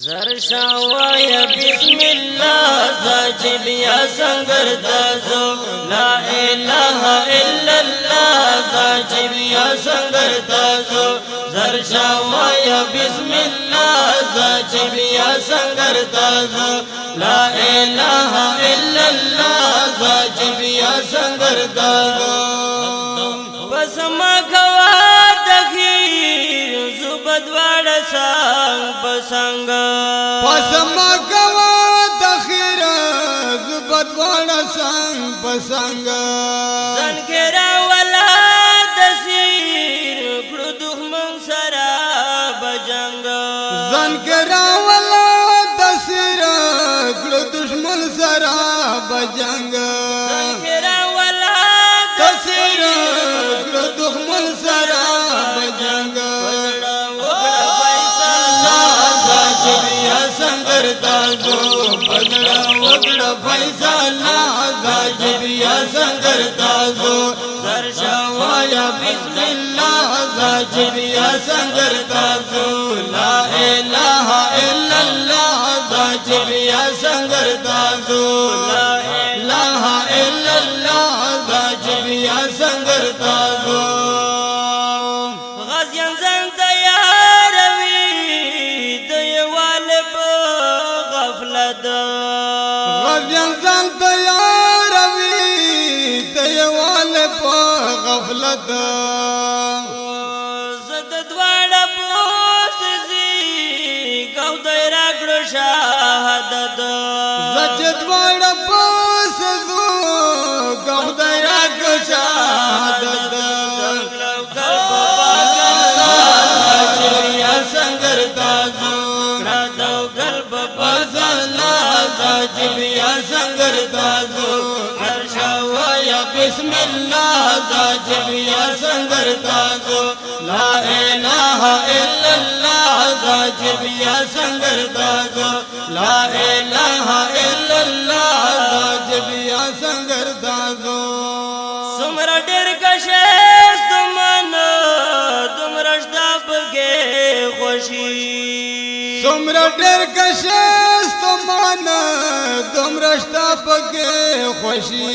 زرشاوية بسم الله زاجب يا سنگر تازو لا إله إلا الله زاجب يا سنگر تازو زرشاوية بسم الله زاجب يا سنگر تازو لا إله إلا الله زاجب يا سنگر تازو بس ما کوا دخیر زبد واڑا سانگ پسنگ پسما کوا دخیر زبد واڑا سانگ پسنگ زنکرا ولا دسیر کڑو دخمن سرا بجنگ زنکرا والا دسیر کڑو دشمن سرا بجنگ زنکرا ولا دسیر کڑو دشمن سرا بجنگ سنگر تازو پدڑا وگڑا فیصلہ غاجب یا سنگر تازو زرشاویا بسم اللہ غاجب یا سنگر تازو لا الہ الا اللہ غاجب یا سنگر تازو لا الہ الا اللہ غاجب یا سنگر تازو غازیان زن تیاروی دیوال غفلت غازیان زن تیاروی دیوال پا غفلت زد دوار پوس زی گو دی راکڑو شاہدت زد دوار پوس زو گو دی راکڑو شاہدت سنگر تازو دو قلب بزلا زاجب یا سنگر تازو زرشاویا بسم اللہ زاجب یا سنگر تازو لا الہ الا اللہ زاجب یا سنگر تازو لا الہ الا اللہ زاجب یا سنگر تازو سمر ڈر کشیست من دمرشتا بگے خوشی سمرا ڈر کشست مان دمرشتا پگے خوشی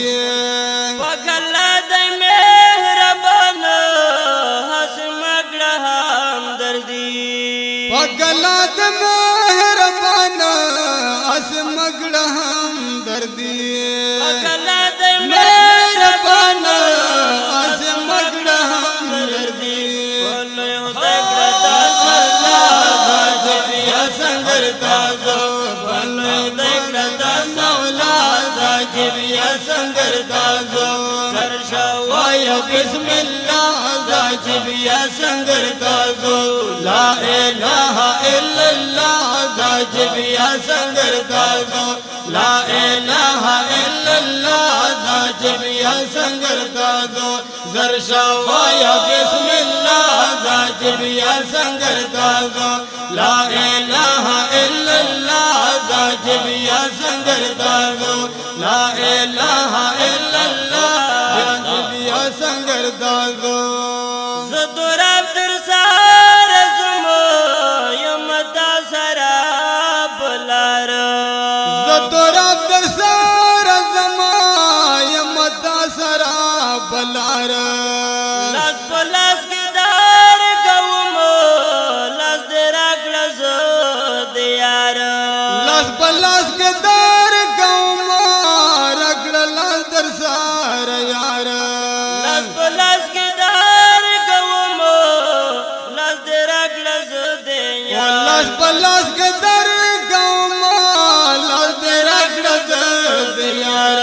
پکلا دی مہربان حس مگڑا ہم دردی پگلا د مہربان اس مگڑا ہم دردی پکلا دی مہربان اس مگڑا ہم دردی بولو دکڑا دا سزا غاجب یا سنگر تازو بولو دکڑا دا سولا غاجب یا سنگر تازو زرشاویا بسم اللہ غاجب یا سنگر تازو لا الہ الا اللہ غاجب یا سنگر تازو لا الہ الا اللہ غاجب یا سنگر تازو زرشاویا بسم اللہ غاجب یا سنگر تازو لا الہ الا اللہ غاجب یا سنگر تازو لا الہ الا اللہ غاجب یا سنگر تازو زدور عبدر سار زمو یمتا سرا بلار زدور عبدر سار زما یمتا سرا بلار لاس پلاس کی دار گومو لاس دیراک لزو دیار لاس پلاس کے دار گوما رگڑ لاس در سار یار لاس پلاس کی دار گومو لاس دیراک لزو دیار لاس پلاس کے در گوما لاس در رگڑ زد یار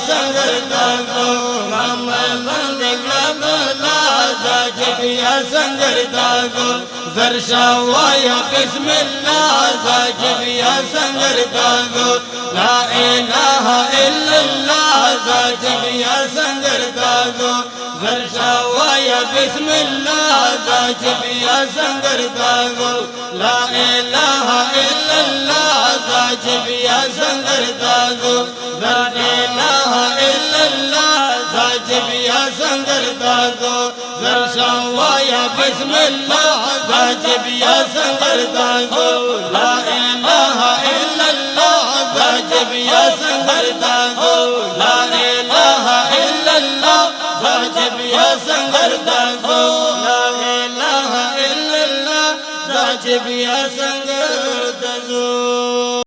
سنگر تازو سنگر تازو زرشاویا بسم اللہ زاجب یا سنگر تازو لا الہ الا اللہ زاجب یا سنگر تازو زرشاویا بسم اللہ زاجب یا سنگر تازو لا الہ الا اللہ زاجب یا سنگر تازو لا الہ الا اللہ زاجب یا سنگر تازو شوایا بسم الله واجب یا سنگر دازو لا اله الا الله واجب یا سنگر دازو لا اله الا الله واجب یا سنگر دازو لا اله الا الله واجب یا سنگر دازو